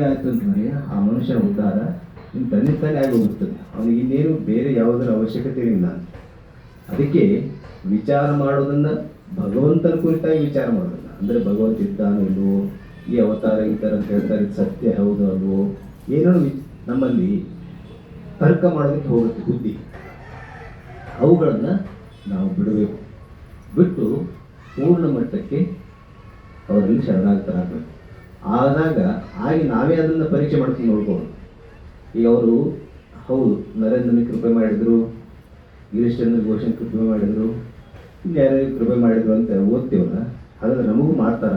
ಆಯ್ತು ಅಂತಂದರೆ ಆ ಮನುಷ್ಯನ ಉದ್ಧಾರ ಇನ್ನು ತಾನೇ ಆಗಿ ಹೋಗುತ್ತದೆ. ಅವನಿಗೆ ಇನ್ನೇನು ಬೇರೆ ಯಾವುದರ ಅವಶ್ಯಕತೆ ಇಲ್ಲ. ಅದಕ್ಕೆ ವಿಚಾರ ಮಾಡೋದನ್ನು ಭಗವಂತನ ಕುರಿತಾಗಿ ವಿಚಾರ ಮಾಡೋದಲ್ಲ. ಅಂದರೆ ಭಗವಂತ ಇದ್ದಾನೋ ಇಲ್ವೋ, ಈ ಅವತಾರ ಈ ಥರ ಅಂತ ಹೇಳ್ತಾರೆ, ಇದು ಸತ್ಯ ಹೌದು ಅಲ್ವೋ, ಏನೋ ನಮ್ಮಲ್ಲಿ ತರ್ಕ ಮಾಡೋದಕ್ಕೆ ಹೋಗುತ್ತೆ ಬುದ್ಧಿ. ಅವುಗಳನ್ನು ನಾವು ಬಿಡಬೇಕು. ಬಿಟ್ಟು ಪೂರ್ಣ ಮಟ್ಟಕ್ಕೆ ಅವರಲ್ಲಿ ಶರಣಾಗತರಾಗಬೇಕು. ಆಗಿ ನಾವೇ ಅದನ್ನು ಪರೀಕ್ಷೆ ಮಾಡ್ಕೊಂಡು ನೋಡ್ಬೋದು. ಈಗ ಅವರು ಹೌದು ನರೇಂದ್ರನಿಗೆ ಕೃಪೆ ಮಾಡಿದರು, ಗಿರೀಶ್ಚಂದ್ರ ಘೋಷನ್ ಕೃಪೆ ಮಾಡಿದರು, ಯಾರ್ಯಾರಿಗೆ ಕೃಪೆ ಮಾಡಿದ್ರು ಅಂತ ಓದ್ತೀವಲ್ಲ, ಹಾಗಾದ್ರೆ ನಮಗೂ ಮಾಡ್ತಾರ?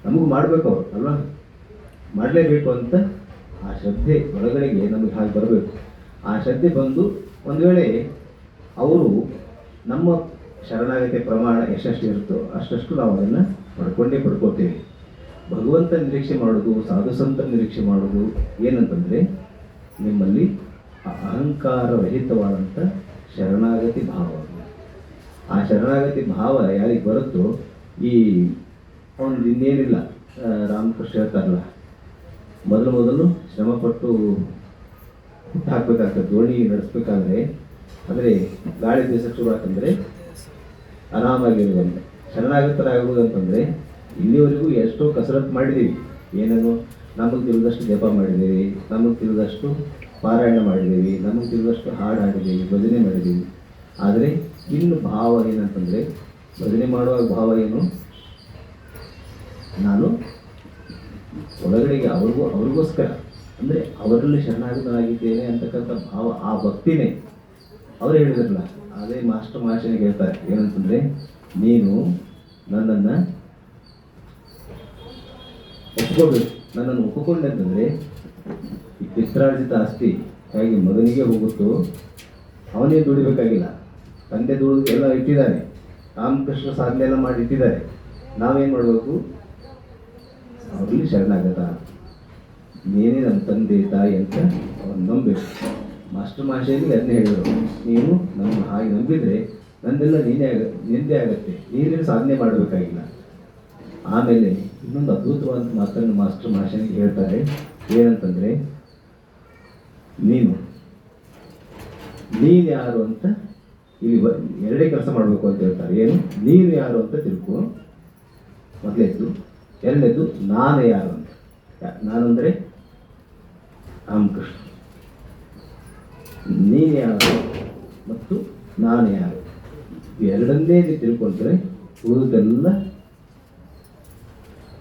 ನಮಗೂ ಮಾಡಬೇಕು ಅವರು ಅಲ್ವಾ? ಮಾಡಲೇಬೇಕು ಅಂತ ಆ ಶ್ರದ್ಧೆ ಒಳಗಡೆಗೆ ನಮಗೆ ಹಾಗೆ ಬರಬೇಕು. ಆ ಶ್ರದ್ಧೆ ಬಂದು ಒಂದು ವೇಳೆ ಅವರು ನಮ್ಮ ಶರಣಾಗತಿ ಪ್ರಮಾಣ ಎಷ್ಟೆಷ್ಟು ಇರುತ್ತೋ ಅಷ್ಟಷ್ಟು ನಾವು ಅದನ್ನು ಪಡ್ಕೊಳ್ತೇವೆ. ಭಗವಂತ ನಿರೀಕ್ಷೆ ಮಾಡೋದು, ಸಾಧು ಸಂತ ನಿರೀಕ್ಷೆ ಮಾಡೋದು ಏನಂತಂದರೆ ನಿಮ್ಮಲ್ಲಿ ಅಹಂಕಾರ ರಹಿತವಾದಂಥ ಶರಣಾಗತಿ ಭಾವ. ಆ ಶರಣಾಗತಿ ಭಾವ ಯಾರಿಗೆ ಬರುತ್ತೋ, ಈ ಒಂದು ಇನ್ನೇನಿಲ್ಲ, ರಾಮಕೃಷ್ಣ ಹೇಳ್ತಾರಲ್ಲ, ಮೊದಲು ಶ್ರಮಪಟ್ಟು ಹುಟ್ಟು ಹಾಕಬೇಕಾಗ್ತದೆ. ದೋಣಿ ನಡೆಸ್ಬೇಕಾದ್ರೆ ಅಂದರೆ ಗಾಳಿ ಬೀಸಕ್ಕೆ ಶುರು ಹಾಕಂದರೆ ಆರಾಮಾಗಿರುವಂತೆ ಶರಣಾಗತರಾಗುವುದು ಅಂತಂದರೆ ಇಲ್ಲಿವರೆಗೂ ಎಷ್ಟೋ ಕಸರತ್ತು ಮಾಡಿದ್ದೀವಿ. ಏನನ್ನು ನಮಗೆ ತಿಳಿದಷ್ಟು ಜಪ ಮಾಡಿದ್ದೀವಿ, ನಮಗೆ ತಿಳಿದಷ್ಟು ಪಾರಾಯಣ ಮಾಡಿದ್ದೀವಿ, ನಮಗೆ ತಿಳಿದಷ್ಟು ಹಾಡು ಹಾಡಿದ್ದೀವಿ, ಭಜನೆ ಮಾಡಿದ್ದೀವಿ. ಆದರೆ ಇನ್ನು ಭಾವ ಏನಂತಂದರೆ, ಭಜನೆ ಮಾಡುವಾಗ ಭಾವ ಏನು, ನಾನು ಒಳಗಡೆಗೆ ಅವ್ರಿಗೋಸ್ಕರ ಅಂದರೆ ಅವರಲ್ಲಿ ಶರಣಾಗತನಾಗಿದ್ದೇನೆ ಅಂತಕ್ಕಂಥ ಭಾವ, ಆ ಭಕ್ತಿನೇ. ಅವರು ಹೇಳಿದ್ರಲ್ಲ, ಅದೇ ಮಾಸ್ಟರ್ ಮಾಷನಿಗೆ ಹೇಳ್ತಾರೆ ಏನಂತಂದರೆ, ನೀನು ನನ್ನನ್ನು ಒಪ್ಕೋಬೇಕು. ನನ್ನನ್ನು ಒಪ್ಪಿಕೊಂಡೆ ಅಂತಂದರೆ ಈ ಪಿತ್ರಾರ್ಜಿತ ಆಸ್ತಿ ಹೇಗೆ ಮಗನಿಗೆ ಹೋಗುತ್ತೋ, ಅವನೇ ದುಡಿಬೇಕಾಗಿಲ್ಲ, ತಂದೆ ದುಡಿದು ಎಲ್ಲ ಇಟ್ಟಿದ್ದಾನೆ, ರಾಮಕೃಷ್ಣ ಸಾಧನೆ ಎಲ್ಲ ಮಾಡಿ ಇಟ್ಟಿದ್ದಾರೆ. ನಾವೇನು ಮಾಡಬೇಕು, ಅವರಲ್ಲಿ ಶರಣಾಗತ, ನೀನೇ ನಮ್ಮ ತಂದೆ ತಾಯಿ ಅಂತ ಅವನು ನಂಬಬೇಕು. ಮಾಸ್ಟರ್ ಮಾಷನಿಗೆ ಅದನ್ನೇ ಹೇಳಿದರು, ನೀನು ನಮ್ಮ ಹಾಗೆ ನಂಬಿದರೆ ನಂದೆಲ್ಲ ನಿಂದೆ ಆಗತ್ತೆ, ನೀನೇನು ಸಾಧನೆ ಮಾಡಬೇಕಾಗಿಲ್ಲ. ಆಮೇಲೆ ಇನ್ನೊಂದು ಅದ್ಭುತವಾದ ಮಾತನ್ನು ಮಾಸ್ಟರ್ ಮಾಷನಿಗೆ ಹೇಳ್ತಾರೆ, ಏನಂತಂದರೆ, ನೀನು ಯಾರು ಅಂತ ಇಲ್ಲಿ ಎರಡೇ ಕೆಲಸ ಮಾಡಬೇಕು ಅಂತ ಹೇಳ್ತಾರೆ. ಏನು, ನೀನು ಯಾರು ಅಂತ ತಿಳ್ಕೊ ಮೊದಲೇದ್ದು. ಎರಡನೇದು ನಾನು ಯಾರು ಅಂತ. ನಾನು ಅಂದರೆ ರಾಮಕೃಷ್ಣ. ನೀನು ಯಾರು ಮತ್ತು ನಾನು ಯಾರು, ಎರಡನ್ನೇ ತಿಳ್ಕೊಂಡ್ರೆ ಉಳಿದೆಲ್ಲ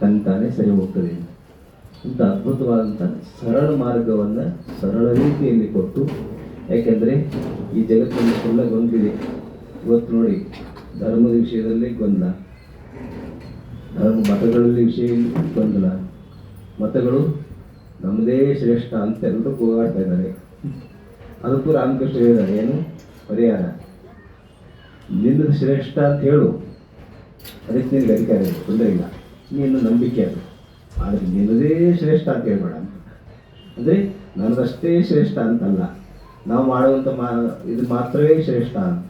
ತಾನೇ ಸರಿ ಹೋಗ್ತದೆ. ಇಂಥ ಅದ್ಭುತವಾದಂಥ ಸರಳ ಮಾರ್ಗವನ್ನು ಸರಳ ರೀತಿಯಲ್ಲಿ ಕೊಟ್ಟು, ಯಾಕೆಂದರೆ ಈ ಜಗತ್ತಿನಲ್ಲಿ ಎಲ್ಲ ಗೊಂದಲಿದೆ. ಇವತ್ತು ನೋಡಿ, ಧರ್ಮದ ವಿಷಯದಲ್ಲಿ ಗೊಂದಲ, ಮತಗಳಲ್ಲಿ ವಿಷಯದಲ್ಲಿ ಗೊಂದಲ, ಮತಗಳು ನಮ್ಮದೇ ಶ್ರೇಷ್ಠ ಅಂತ ಎಲ್ಲರೂ ಕೂಗಾಡ್ತಾ ಇದ್ದಾರೆ. ಅದಕ್ಕೂ ರಾಮಕೃಷ್ಣ ಹೇಳಿದ್ದಾರೆ, ಏನು ಪರಿಹಾರ, ನಿನ್ನದು ಶ್ರೇಷ್ಠ ಅಂತ ಹೇಳು, ಅದಕ್ಕೆ ನಿನಗೆ ಅಧಿಕಾರ ಇದೆ, ತೊಂದರೆ ಇಲ್ಲ, ನೀನು ನಂಬಿಕೆ ಅದು. ಆದರೆ ನಿನ್ನದೇ ಶ್ರೇಷ್ಠ ಅಂತ ಹೇಳ್ಬೇಡ ಅಂತ. ಅಂದರೆ ನನ್ನದಷ್ಟೇ ಶ್ರೇಷ್ಠ ಅಂತಲ್ಲ, ನಾವು ಮಾಡುವಂಥ ಇದು ಮಾತ್ರವೇ ಶ್ರೇಷ್ಠ ಅಂತ.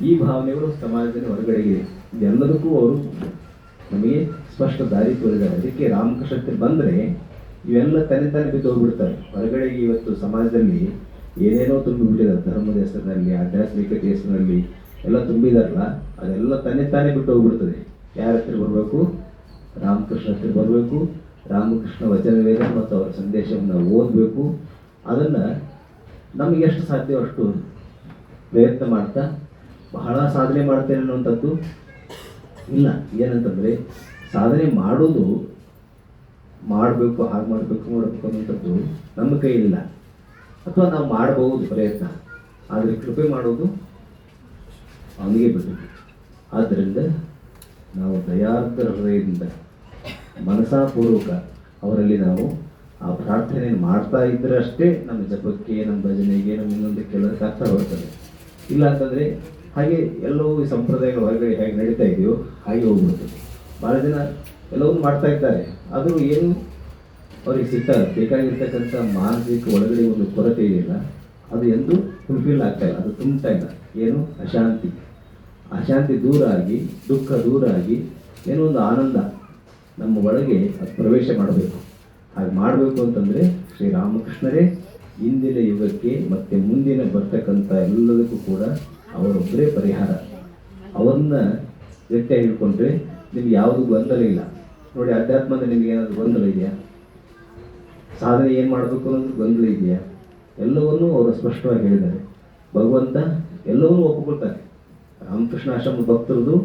ಈ ಭಾವನೆಗಳು ಸಮಾಜದಲ್ಲಿ ಹೊರಗಡೆಗೆ ಇದೆಲ್ಲದಕ್ಕೂ ಅವರು ನಮಗೆ ಸ್ಪಷ್ಟ ದಾರಿ ತೋರಿದ್ದಾರೆ. ಅದಕ್ಕೆ ರಾಮಕೃಷ್ಣಕ್ಕೆ ಬಂದರೆ ಇವೆಲ್ಲ ತಾನೇ ಬಿದ್ದು ಹೋಗ್ಬಿಡ್ತಾರೆ. ಹೊರಗಡೆಗೆ ಇವತ್ತು ಸಮಾಜದಲ್ಲಿ ಏನೇನೋ ತುಂಬಿಬಿಟ್ಟಿದ್ದಾರೆ, ಧರ್ಮದ ಹೆಸರಿನಲ್ಲಿ, ಆಧ್ಯಾತ್ಮಿಕತೆ ಹೆಸರಿನಲ್ಲಿ ಎಲ್ಲ ತುಂಬಿದಾರಲ್ಲ, ಅದೆಲ್ಲ ತಾನೇ ಬಿಟ್ಟು ಹೋಗ್ಬಿಡ್ತದೆ. ಯಾರ ಹತ್ರ ಬರಬೇಕು, ರಾಮಕೃಷ್ಣ ಹತ್ರ ಬರಬೇಕು. ರಾಮಕೃಷ್ಣ ವಚನ ವೇದ ಮತ್ತು ಅವರ ಸಂದೇಶವನ್ನು ಓದಬೇಕು. ಅದನ್ನು ನಮಗೆ ಎಷ್ಟು ಸಾಧ್ಯವೋ ಅಷ್ಟು ಪ್ರಯತ್ನ ಮಾಡ್ತಾ, ಬಹಳ ಸಾಧನೆ ಮಾಡ್ತೇನೆ ಅನ್ನುವಂಥದ್ದು ಇಲ್ಲ. ಏನಂತಂದರೆ, ಸಾಧನೆ ಮಾಡೋದು ಮಾಡಬೇಕು, ಹಾಗೆ ಮಾಡಬೇಕು ಅನ್ನುವಂಥದ್ದು ನಮ್ಮ ಕೈಲಿಲ್ಲ. ಅಥವಾ ನಾವು ಮಾಡಬಹುದು ಪ್ರಯತ್ನ, ಆದರೆ ಕೃಪೆ ಮಾಡೋದು ಅವನಿಗೆ ಬಿಟ್ಟಿದ್ದು. ಆದ್ದರಿಂದ ನಾವು ದಯಾರ್ದ್ರ ಹೃದಯದಿಂದ ಮನಸಾಪೂರ್ವಕ ಅವರಲ್ಲಿ ನಾವು ಆ ಪ್ರಾರ್ಥನೆಯನ್ನು ಮಾಡ್ತಾ ಇದ್ದರೆ ಅಷ್ಟೇ ನಮ್ಮ ಜಪಕ್ಕೆ, ನಮ್ಮ ಭಜನೆಗೆ, ನಮ್ಮ ಇನ್ನೊಂದು ಕೆಲಸಕ್ಕೆ ಅರ್ಥ ಬರ್ತದೆ. ಇಲ್ಲ ಅಂತಂದರೆ ಹಾಗೆ ಎಲ್ಲವೂ ಈ ಸಂಪ್ರದಾಯಗಳ ಹೊರಗಡೆ ಹೇಗೆ ನಡೀತಾ ಇದೆಯೋ ಹಾಗೆ ಹೋಗ್ಬಿಡ್ತದೆ. ಭಾಳ ಜನ ಎಲ್ಲವನ್ನೂ ಮಾಡ್ತಾ ಇದ್ದಾರೆ, ಆದರೂ ಏನು ಅವ್ರಿಗೆ ಬೇಕಾಗಿರ್ತಕ್ಕಂಥ ಮಾನಸಿಕ ಒಳಗಡೆ ಒಂದು ಕೊರತೆ ಇದೆಯಲ್ಲ, ಅದು ಎಂದೂ ಫುಲ್ಫಿಲ್ ಆಗ್ತಾ ಇಲ್ಲ, ಅದು ತುಂಬ್ತಾ ಇಲ್ಲ. ಏನು, ಅಶಾಂತಿ ದೂರ ಆಗಿ, ದುಃಖ ದೂರ ಆಗಿ, ಏನೋ ಒಂದು ಆನಂದ ನಮ್ಮ ಒಳಗೆ ಅದು ಪ್ರವೇಶ ಮಾಡಬೇಕು. ಹಾಗೆ ಮಾಡಬೇಕು ಅಂತಂದರೆ ಶ್ರೀರಾಮಕೃಷ್ಣರೇ ಇಂದಿನ ಯುಗಕ್ಕೆ ಮತ್ತು ಮುಂದಿನ ಬರ್ತಕ್ಕಂಥ ಎಲ್ಲದಕ್ಕೂ ಕೂಡ ಅವರೊಬ್ಬರೇ ಪರಿಹಾರ. ಅವ್ರನ್ನ ಗಟ್ಟಿಯಾಗಿ ಹಿಡ್ಕೊಂಡ್ರೆ ನಿಮ್ಗೆ ಯಾವುದು ಗೊಂದಲ ಇಲ್ಲ. ನೋಡಿ, ಅಧ್ಯಾತ್ಮದ ನಿಮ್ಗೆ ಏನಾದರೂ ಗೊಂದಲ ಇದೆಯಾ? ಸಾಧನೆ ಏನು ಮಾಡಬೇಕು ಅನ್ನೋದು ಗೊಂದಲ ಇದೆಯಾ? ಎಲ್ಲವನ್ನೂ ಅವರು ಸ್ಪಷ್ಟವಾಗಿ ಹೇಳಿದ್ದಾರೆ. ಭಗವಂತ ಎಲ್ಲವನ್ನೂ ಒಪ್ಪಿಕೊಳ್ತಾರೆ. ರಾಮಕೃಷ್ಣ ಆಶ್ರಮ ಭಕ್ತರದು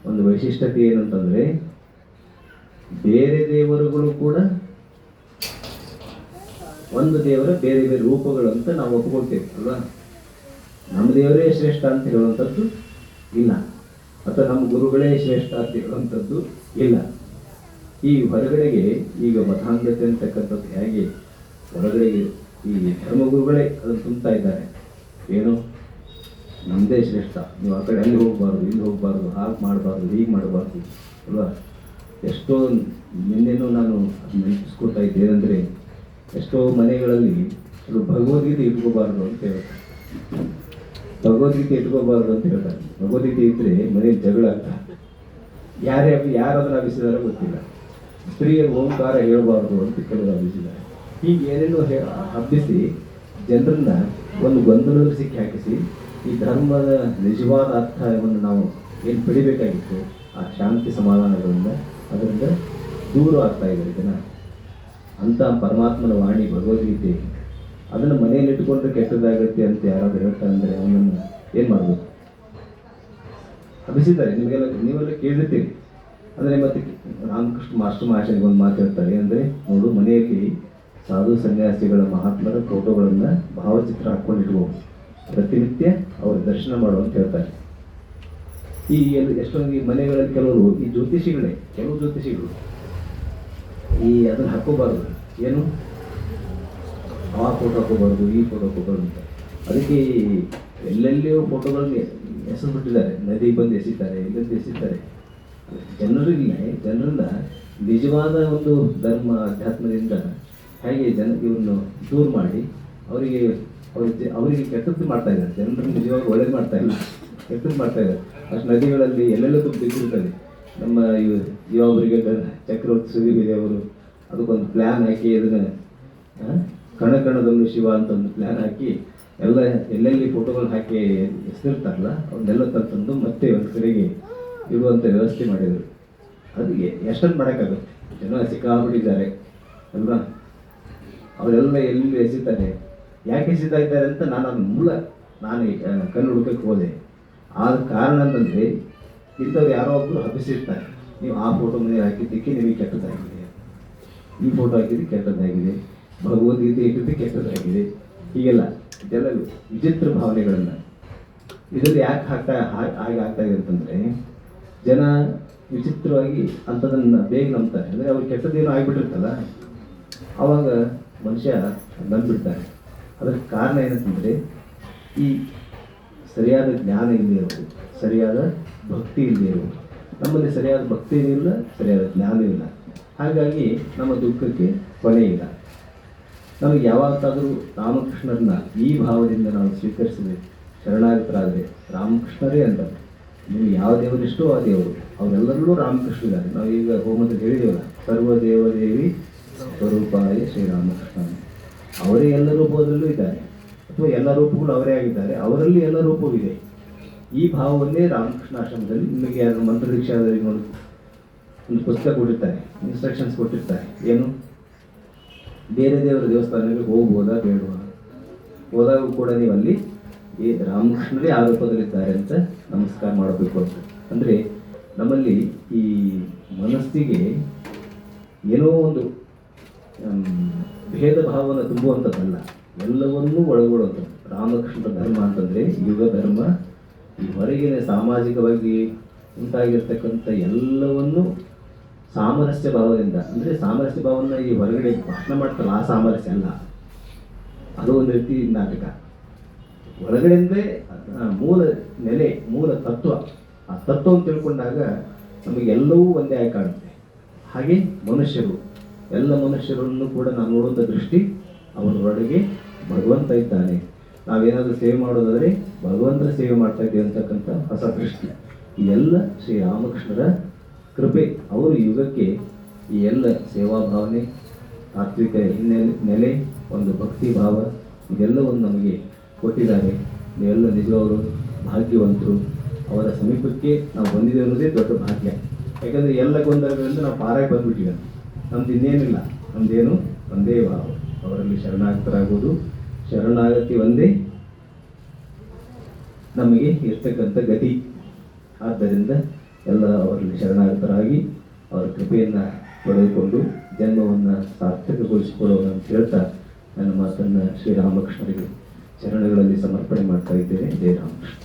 ಒಂದು ವೈಶಿಷ್ಟ್ಯತೆ ಏನಂತಂದರೆ, ಬೇರೆ ದೇವರುಗಳು ಕೂಡ ಒಂದು ದೇವರ ಬೇರೆ ಬೇರೆ ರೂಪಗಳು ಅಂತ ನಾವು ಒಪ್ಪಿಕೊಳ್ತೇವೆ ಅಲ್ವಾ? ನಮ್ಮ ದೇವರೇ ಶ್ರೇಷ್ಠ ಅಂತ ಹೇಳುವಂಥದ್ದು ಇಲ್ಲ, ಅಥವಾ ನಮ್ಮ ಗುರುಗಳೇ ಶ್ರೇಷ್ಠ ಅಂತ ಹೇಳುವಂಥದ್ದು ಇಲ್ಲ. ಈ ಹೊರಗಡೆಗೆ ಈಗ ಮತಾಂಧತೆ ಅಂತಕ್ಕಂಥದ್ದು ಹೇಗೆ ಹೊರಗಡೆಗೆ ಈ ಧರ್ಮಗುರುಗಳೇ ಅದನ್ನು ತುಂಬ್ತಾ ಇದ್ದಾರೆ. ಏನು, ನಮ್ಮದೇ ಶ್ರೇಷ್ಠ, ನೀವು ಆ ಕಡೆ ಅಲ್ಲಿ ಹೋಗಬಾರ್ದು, ಇಲ್ಲಿ ಹೋಗಬಾರ್ದು, ಹಾಗೆ ಮಾಡಬಾರ್ದು, ಹೀಗೆ ಮಾಡಬಾರ್ದು ಅಲ್ವಾ? ಎಷ್ಟೋ ನಿನ್ನೆನೂ ನಾನು ನೆನಪಿಸ್ಕೊಳ್ತಾ ಇದ್ದೆ. ಏನಂದರೆ, ಎಷ್ಟೋ ಮನೆಗಳಲ್ಲಿ ಭಗವದ್ಗೀತೆ ಇಟ್ಕೋಬಾರ್ದು ಅಂತ ಹೇಳ್ತಾರೆ. ಭಗವದ್ಗೀತೆ ಇಟ್ಕೋಬಾರ್ದು ಅಂತ ಹೇಳ್ತಾರೆ. ಭಗವದ್ಗೀತೆ ಇದ್ದರೆ ಮನೇಲಿ ಜಗಳ ಆಗ್ತಾರೆ. ಯಾರಾದ್ರೂ ಹಬ್ಬಿಸಿದಾರೋ ಗೊತ್ತಿಲ್ಲ. ಸ್ತ್ರೀಯರು ಓಂಕಾರ ಹೇಳಬಾರ್ದು ಅಂತ ಕೆಲವರು ಹಬ್ಬಿಸಿದ್ದಾರೆ. ಹೀಗೆ ಏನೇನೋ ಹಬ್ಬಿಸಿ ಜನರನ್ನ ಒಂದು ಗೊಂದಲದಲ್ಲಿ ಸಿಕ್ಕಿ ಹಾಕಿಸಿ ಈ ಧರ್ಮದ ನಿಜವಾದ ಅರ್ಥವನ್ನು ನಾವು ಏನು ಪಡಿಬೇಕಾಗಿತ್ತು ಆ ಶಾಂತಿ ಸಮಾಧಾನಗಳಿಂದ ಅದರಿಂದ ದೂರ ಆಗ್ತಾ ಇದ್ದಾರೆ ಜನ. ಅಂಥ ಪರಮಾತ್ಮನ ವಾಣಿ ಭಗವದ್ಗೀತೆ, ಅದನ್ನು ಮನೆಯಲ್ಲಿ ಇಟ್ಕೊಂಡ್ರೆ ಕೆಟ್ಟದಾಗತ್ತೆ ಅಂತ ಯಾರಾದರೂ ಹೇಳ್ತಾರೆ ಅಂದರೆ ಅವನನ್ನು ಏನು ಮಾಡಬೇಕು? ಹಬ್ಬಿಸಿದ್ದಾರೆ. ನೀವೆಲ್ಲ ಕೇಳಿರ್ತೀರಿ. ಅಂದರೆ ಮತ್ತೆ ರಾಮಕೃಷ್ಣ ಮಾಸ್ಟರ್ ಮಹಾಶಯನಿಗೆ ಒಂದು ಮಾತು ಹೇಳ್ತಾರೆ. ಅಂದರೆ, ನೋಡು, ಮನೆಯಲ್ಲಿ ಸಾಧು ಸನ್ಯಾಸಿಗಳ ಮಹಾತ್ಮರ ಫೋಟೋಗಳನ್ನು ಭಾವಚಿತ್ರ ಹಾಕ್ಕೊಂಡಿಟ್ಕೋ, ಪ್ರತಿನಿತ್ಯ ಅವ್ರ ದರ್ಶನ ಮಾಡು ಅಂತ ಹೇಳ್ತಾರೆ. ಈ ಎಷ್ಟೊಂದು ಈ ಮನೆಗಳಲ್ಲಿ ಕೆಲವರು ಈ ಕೆಲವು ಜ್ಯೋತಿಷಿಗಳು ಅದನ್ನು ಹಾಕೋಬಾರ್ದು. ಏನು, ಆ ಫೋಟೋ ಹಾಕೋಬಾರ್ದು, ಈ ಫೋಟೋ ಹಾಕೋಬಾರ್ದು ಅಂತ. ಅದಕ್ಕೆ ಎಲ್ಲೆಲ್ಲಿಯೋ ಫೋಟೋಗಳನ್ನ ಎಸೆದು ಬಿಟ್ಟಿದ್ದಾರೆ. ನದಿ ಬಂದು ಎಸಿತಾರೆ, ಇಲ್ಲಂದು ಎಸಿತಾರೆ. ಜನರನ್ನ ನಿಜವಾದ ಒಂದು ಧರ್ಮ ಅಧ್ಯಾತ್ಮದಿಂದ ಹೇಗೆ ಇವನ್ನು ದೂರ ಮಾಡಿ ಅವರಿಗೆ ಕೆಟ್ಟದ್ದು ಮಾಡ್ತಾ ಇದ್ದಾರೆ. ಜನರನ್ನು ನಿಜವಾಗಿ ಒಳ್ಳೇದು ಮಾಡ್ತಾ ಇಲ್ಲ, ಕೆಟ್ಟದ್ದು ಮಾಡ್ತಾ ಇದ್ದಾರೆ. ಅಷ್ಟು ನದಿಗಳಲ್ಲಿ ಎಲ್ಲೆಲ್ಲೂ ಬಿದ್ದಿರ್ತದೆ. ನಮ್ಮ ಯುವವರಿಗೆ ಚಕ್ರವರ್ತಿ ಸುದೀಪ್ ಅವರು ಅದಕ್ಕೊಂದು ಪ್ಲ್ಯಾನ್ ಹಾಕಿ ಅದನ್ನು ಕಣದಲ್ಲೂ ಶಿವ ಅಂತ ಒಂದು ಪ್ಲ್ಯಾನ್ ಹಾಕಿ ಎಲ್ಲೆಲ್ಲಿ ಫೋಟೋಗಳು ಹಾಕಿ ಎಸ್ತಿರ್ತಾರಲ್ಲ ಅವನ್ನೆಲ್ಲ ತಂದು ಮತ್ತೆ ಒಂದು ಕಡೆಗೆ ಇಡುವಂಥ ವ್ಯವಸ್ಥೆ ಮಾಡಿದರು. ಅದಕ್ಕೆ ಎಷ್ಟೊಂದು ಮಾಡೋಕ್ಕಾಗುತ್ತೆ. ಜನ ಸಿಕ್ಕಾಬಿಟ್ಟಿದ್ದಾರೆ ಅಲ್ವಾ? ಅವರೆಲ್ಲ ಎಲ್ಲಿ ಎಸಿತಾರೆ, ಯಾಕೆ ಎಸಿತಾ ಇದ್ದಾರೆ ಅಂತ ನಾನು ಕಣ್ಣು ಹುಡುಕಕ್ಕೆ ಹೋದೆ. ಆದ ಕಾರಣ ಅಂತಂದರೆ, ಇಂಥವ್ರು ಯಾರೋ ಒಬ್ಬರು ಹಬ್ಬಿಸಿರ್ತಾರೆ, ನೀವು ಆ ಫೋಟೋ ಮನೆ ಹಾಕಿದ್ದಕ್ಕೆ ನಿಮಗೆ ಕೆಟ್ಟದಾಗಿದೆ, ಈ ಫೋಟೋ ಹಾಕಿದ್ದು ಕೆಟ್ಟದ್ದಾಗಿದೆ, ಭಗವದ್ಗೀತೆ ಇಟ್ಟಿದ್ದು ಕೆಟ್ಟದ್ದಾಗಿದೆ, ಹೀಗೆಲ್ಲ ಇದೆಲ್ಲ ವಿಚಿತ್ರ ಭಾವನೆಗಳನ್ನು ಇದರಲ್ಲಿ ಯಾಕೆ ಹಾಗೆ ಆಗ್ತಾ ಇದೆ ಅಂತಂದರೆ, ಜನ ವಿಚಿತ್ರವಾಗಿ ಅಂಥದನ್ನು ಬೇಗ ನಂಬ್ತಾರೆ. ಅಂದರೆ ಅವ್ರಿಗೆ ಕೆಟ್ಟದ್ದೇನೋ ಆಗಿಬಿಟ್ಟಿರ್ತಲ್ಲ, ಆವಾಗ ಮನುಷ್ಯ ನಂಬಿಡ್ತಾರೆ. ಅದಕ್ಕೆ ಕಾರಣ ಏನಂತಂದರೆ, ಈ ಸರಿಯಾದ ಜ್ಞಾನ ಇಲ್ಲದೆ ಇರೋದು, ಸರಿಯಾದ ಭಕ್ತಿ ಇಲ್ಲದೆ ಇರೋದು. ನಮ್ಮಲ್ಲಿ ಸರಿಯಾದ ಭಕ್ತಿ ಇಲ್ಲ, ಸರಿಯಾದ ಜ್ಞಾನ ಇಲ್ಲ. ಹಾಗಾಗಿ ನಮ್ಮ ದುಃಖಕ್ಕೆ ಕೊನೆ ಇಲ್ಲ. ನಮಗೆ ಯಾವತ್ತಾದರೂ ರಾಮಕೃಷ್ಣರನ್ನ ಈ ಭಾವದಿಂದ ನಾವು ಸ್ವೀಕರಿಸಿದ್ರೆ, ಶರಣಾಗತರಾದರೆ ರಾಮಕೃಷ್ಣರೇ ಅಂತ. ನಿಮಗೆ ಯಾವ ದೇವರಿಷ್ಟೋ ಆ ದೇವರು, ಅವರೆಲ್ಲರೂ ರಾಮಕೃಷ್ಣರಿದ್ದಾರೆ. ನಾವು ಈಗ ಹೋಮದಲ್ಲಿ ಹೇಳಿದೇವಲ್ಲ, ಸರ್ವ ದೇವದೇವಿ ಸ್ವರೂಪಾಯ ಶ್ರೀರಾಮಕೃಷ್ಣ. ಅವರೇ ಎಲ್ಲ ರೂಪದಲ್ಲೂ ಇದ್ದಾರೆ, ಅಥವಾ ಎಲ್ಲ ರೂಪಗಳು ಅವರೇ ಆಗಿದ್ದಾರೆ, ಅವರಲ್ಲಿ ಎಲ್ಲ ರೂಪವಿದೆ. ಈ ಭಾವವನ್ನೇ ರಾಮಕೃಷ್ಣ ಆಶ್ರಮದಲ್ಲಿ ನಿಮಗೆ ಯಾರು ಮಂತ್ರ ದೀಕ್ಷಾದಲ್ಲಿ ಒಂದು ಪುಸ್ತಕ ಕೊಟ್ಟಿರ್ತಾರೆ, ಇನ್ಸ್ಟ್ರಕ್ಷನ್ಸ್ ಕೊಟ್ಟಿರ್ತಾರೆ. ಏನು, ಬೇರೆ ದೇವರ ದೇವಸ್ಥಾನಗಳಿಗೆ ಹೋಗ್ಬೋದಾ ಬೇಡವಾ? ಹೋದಾಗ ಕೂಡ ನೀವು ಅಲ್ಲಿ ಈ ರಾಮಕೃಷ್ಣರೇ ಆ ರೂಪದಲ್ಲಿದ್ದಾರೆ ಅಂತ ನಮಸ್ಕಾರ ಮಾಡಬೇಕು ಅಂತ. ಅಂದರೆ ನಮ್ಮಲ್ಲಿ ಈ ಮನಸ್ಸಿಗೆ ಏನೋ ಒಂದು ಭೇದ ಭಾವನ ತುಂಬುವಂಥದ್ದಲ್ಲ, ಎಲ್ಲವನ್ನೂ ಒಳಗೊಳ್ಳುವಂಥದ್ದು. ರಾಮಕೃಷ್ಣ ಧರ್ಮ ಅಂತಂದರೆ ಯುಗ ಧರ್ಮ. ಈ ಹೊರಗಿನ ಸಾಮಾಜಿಕವಾಗಿ ಉಂಟಾಗಿರ್ತಕ್ಕಂಥ ಎಲ್ಲವನ್ನೂ ಸಾಮರಸ್ಯ ಭಾವದಿಂದ, ಅಂದರೆ ಸಾಮರಸ್ಯ ಭಾವನ ಈ ಹೊರಗಡೆ ಭಾಷಣ ಮಾಡ್ತಲ್ಲ, ಆ ಸಾಮರಸ್ಯ ಅಲ್ಲ, ಅದು ಒಂದು ರೀತಿ ನಾಟಕ. ಒಳಗಡೆಯಿಂದಲೇ ಮೂಲ ನೆಲೆ, ಮೂಲ ತತ್ವ, ಆ ತತ್ವವನ್ನು ತಿಳ್ಕೊಂಡಾಗ ನಮಗೆ ಎಲ್ಲವೂ ಒಂದೇ ಆಗಿ ಕಾಣುತ್ತೆ. ಹಾಗೆ ಮನುಷ್ಯರು, ಎಲ್ಲ ಮನುಷ್ಯರನ್ನು ಕೂಡ ನಾವು ನೋಡುವಂಥ ದೃಷ್ಟಿ, ಅವರೊಳಗೆ ಭಗವಂತ ಇದ್ದಾನೆ. ನಾವೇನಾದರೂ ಸೇವೆ ಮಾಡೋದಾದರೆ ಭಗವಂತನ ಸೇವೆ ಮಾಡ್ತಾ ಇದ್ದೀವಿ ಅಂತಕ್ಕಂಥ ಹೊಸ ದೃಷ್ಟಿ. ಇದೆಲ್ಲ ಶ್ರೀರಾಮಕೃಷ್ಣರ ಕೃಪೆ. ಅವರು ಯುಗಕ್ಕೆ ಈ ಎಲ್ಲ ಸೇವಾ ಭಾವನೆ, ತಾತ್ವಿಕ ನೆಲೆ, ಒಂದು ಭಕ್ತಿ ಭಾವ ಇದೆಲ್ಲವನ್ನು ನಮಗೆ ಕೊಟ್ಟಿದ್ದಾರೆ. ನೀವೆಲ್ಲ ನಿಜವರು ಭಾಗ್ಯವಂತರು. ಅವರ ಸಮೀಪಕ್ಕೆ ನಾವು ಬಂದಿದ್ದೇವೆ ಅನ್ನೋದೇ ದೊಡ್ಡ ಭಾಗ್ಯ. ಯಾಕಂದರೆ ಎಲ್ಲ ಗೊಂದಲಗಳಿಂದ ನಾವು ಪಾರಾಗಿ ಬಂದ್ಬಿಟ್ಟಿವೆ. ನಮ್ದು ಇನ್ನೇನಿಲ್ಲ, ನಮ್ಮದೇನು ಒಂದೇ ಭಾವ, ಅವರಲ್ಲಿ ಶರಣಾಗತರಾಗುವುದು. ಶರಣಾಗತಿ ಒಂದೇ ನಮಗೆ ಇರ್ತಕ್ಕಂಥ ಗತಿ. ಆದ್ದರಿಂದ ಎಲ್ಲ ಅವರಲ್ಲಿ ಶರಣಾಗತರಾಗಿ ಅವರ ಕೃಪೆಯನ್ನು ಪಡೆದುಕೊಂಡು ಜನ್ಮವನ್ನು ಸಾರ್ಥಕಗೊಳಿಸಿಕೊಳ್ಳೋಣ ಅಂತ ಹೇಳ್ತಾ ನನ್ನ ಮಾತನ್ನು ಶ್ರೀರಾಮಕೃಷ್ಣರಿಗೆ ಚರಣಗಳಲ್ಲಿ ಸಮರ್ಪಣೆ ಮಾಡ್ತಾ ಇದ್ದೇನೆ. ಜಯ ರಾಮಕೃಷ್ಣ.